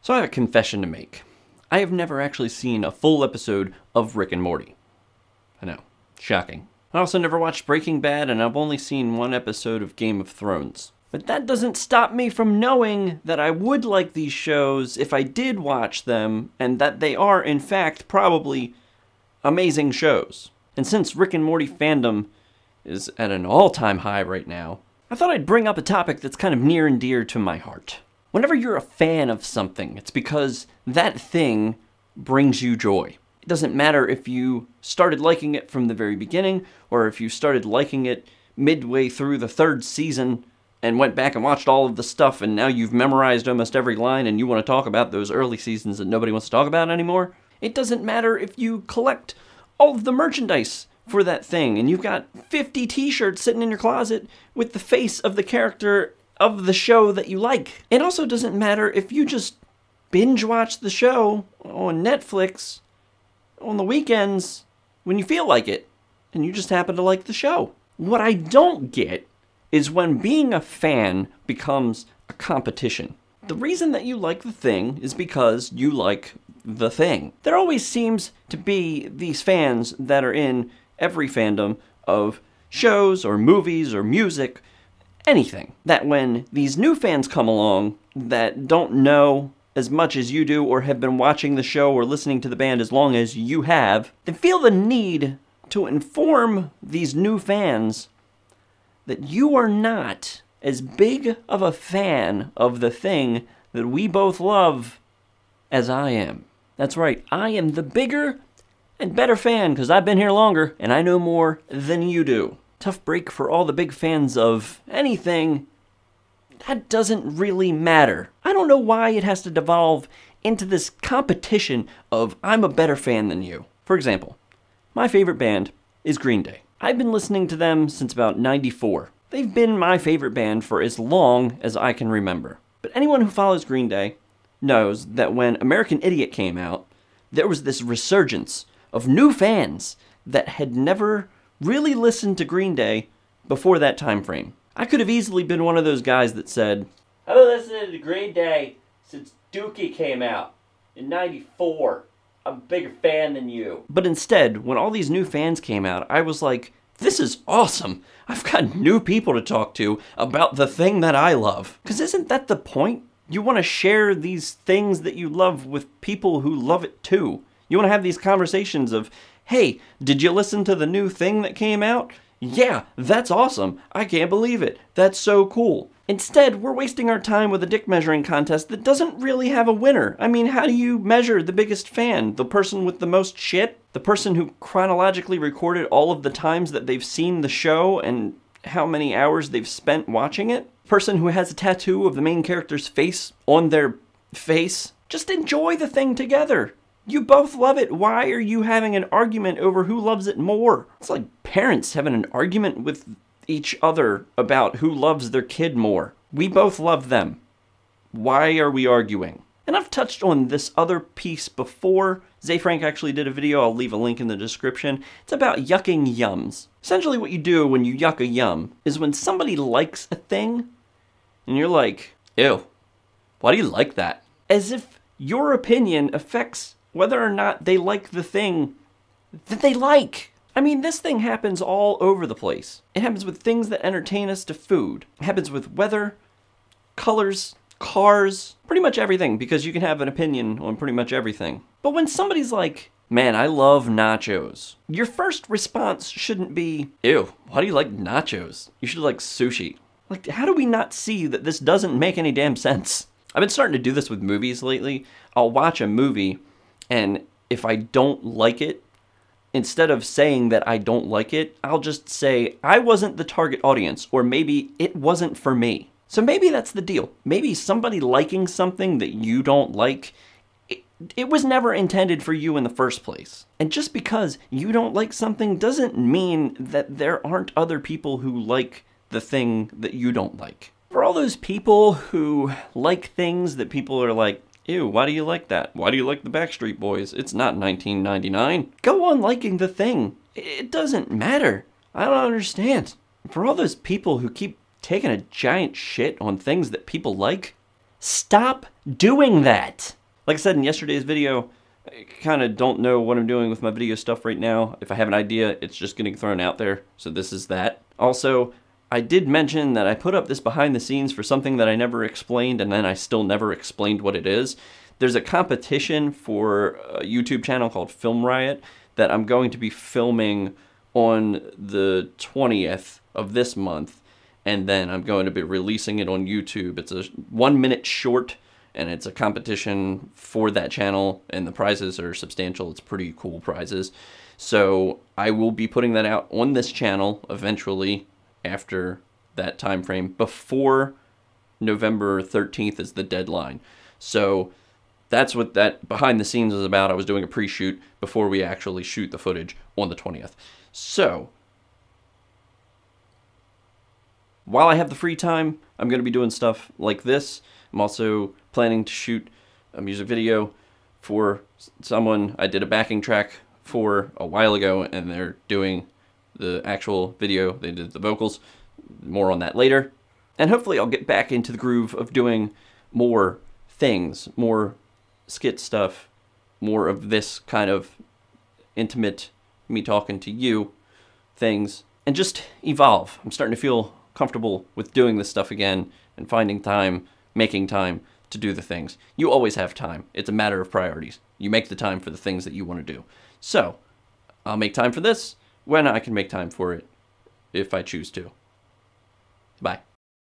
So I have a confession to make. I have never actually seen a full episode of Rick and Morty. I know, shocking. I also never watched Breaking Bad, and I've only seen one episode of Game of Thrones. But that doesn't stop me from knowing that I would like these shows if I did watch them, and that they are, in fact, probably amazing shows. And since Rick and Morty fandom is at an all-time high right now, I thought I'd bring up a topic that's kind of near and dear to my heart. Whenever you're a fan of something, it's because that thing brings you joy. It doesn't matter if you started liking it from the very beginning, or if you started liking it midway through the third season and went back and watched all of the stuff and now you've memorized almost every line and you want to talk about those early seasons that nobody wants to talk about anymore. It doesn't matter if you collect all of the merchandise for that thing and you've got 50 t-shirts sitting in your closet with the face of the character of the show that you like. It also doesn't matter if you just binge watch the show on Netflix on the weekends when you feel like it and you just happen to like the show. What I don't get is when being a fan becomes a competition. The reason that you like the thing is because you like the thing. There always seems to be these fans that are in every fandom of shows or movies or music, anything, that when these new fans come along that don't know as much as you do or have been watching the show or listening to the band as long as you have, they feel the need to inform these new fans that you are not as big of a fan of the thing that we both love as I am. That's right, I am the bigger and better fan because I've been here longer and I know more than you do. Tough break for all the big fans of anything. That doesn't really matter. I don't know why it has to devolve into this competition of I'm a better fan than you. For example, my favorite band is Green Day. I've been listening to them since about '94. They've been my favorite band for as long as I can remember. But anyone who follows Green Day knows that when American Idiot came out, there was this resurgence of new fans that had never really listened to Green Day before that time frame. I could have easily been one of those guys that said, I've been listening to Green Day since Dookie came out in '94. I'm a bigger fan than you. But instead, when all these new fans came out, I was like, this is awesome. I've got new people to talk to about the thing that I love. Because isn't that the point? You want to share these things that you love with people who love it too. You want to have these conversations of, hey, did you listen to the new thing that came out? Yeah, that's awesome. I can't believe it. That's so cool. Instead, we're wasting our time with a dick measuring contest that doesn't really have a winner. I mean, how do you measure the biggest fan? The person with the most shit? The person who chronologically recorded all of the times that they've seen the show and how many hours they've spent watching it? Person who has a tattoo of the main character's face on their face? Just enjoy the thing together. You both love it. Why are you having an argument over who loves it more? It's like parents having an argument with each other about who loves their kid more. We both love them. Why are we arguing? And I've touched on this other piece before. Zay Frank actually did a video. I'll leave a link in the description. It's about yucking yums. Essentially what you do when you yuck a yum is when somebody likes a thing and you're like, ew, why do you like that? As if your opinion affects whether or not they like the thing that they like. I mean, this thing happens all over the place. It happens with things that entertain us to food. It happens with weather, colors, cars, pretty much everything, because you can have an opinion on pretty much everything. But when somebody's like, man, I love nachos, your first response shouldn't be, ew, why do you like nachos? You should like sushi. Like, how do we not see that this doesn't make any damn sense? I've been starting to do this with movies lately. I'll watch a movie, and if I don't like it, instead of saying that I don't like it, I'll just say, I wasn't the target audience, or maybe it wasn't for me. So maybe that's the deal. Maybe somebody liking something that you don't like, it was never intended for you in the first place. And just because you don't like something doesn't mean that there aren't other people who like the thing that you don't like. For all those people who like things that people are like, ew, why do you like that? Why do you like the Backstreet Boys? It's not 1999. Go on liking the thing. It doesn't matter. I don't understand. For all those people who keep taking a giant shit on things that people like, stop doing that. Like I said in yesterday's video, I kind of don't know what I'm doing with my video stuff right now. If I have an idea, it's just getting thrown out there. So this is that. Also, I did mention that I put up this behind the scenes for something that I never explained, and then I still never explained what it is. There's a competition for a YouTube channel called Film Riot that I'm going to be filming on the 20th of this month, and then I'm going to be releasing it on YouTube. It's a 1-minute short, and it's a competition for that channel, and the prizes are substantial. It's pretty cool prizes. So I will be putting that out on this channel eventually after that time frame. Before November 13th is the deadline. So that's what that behind the scenes is about. I was doing a pre-shoot before we actually shoot the footage on the 20th. So while I have the free time, I'm going to be doing stuff like this. I'm also planning to shoot a music video for someone I did a backing track for a while ago, and they're doing the actual video. They did the vocals. More on that later. And hopefully I'll get back into the groove of doing more things, more skit stuff, more of this kind of intimate, me talking to you things, and just evolve. I'm starting to feel comfortable with doing this stuff again and finding time, making time to do the things. You always have time. It's a matter of priorities. You make the time for the things that you want to do. So I'll make time for this when I can make time for it, if I choose to. Bye.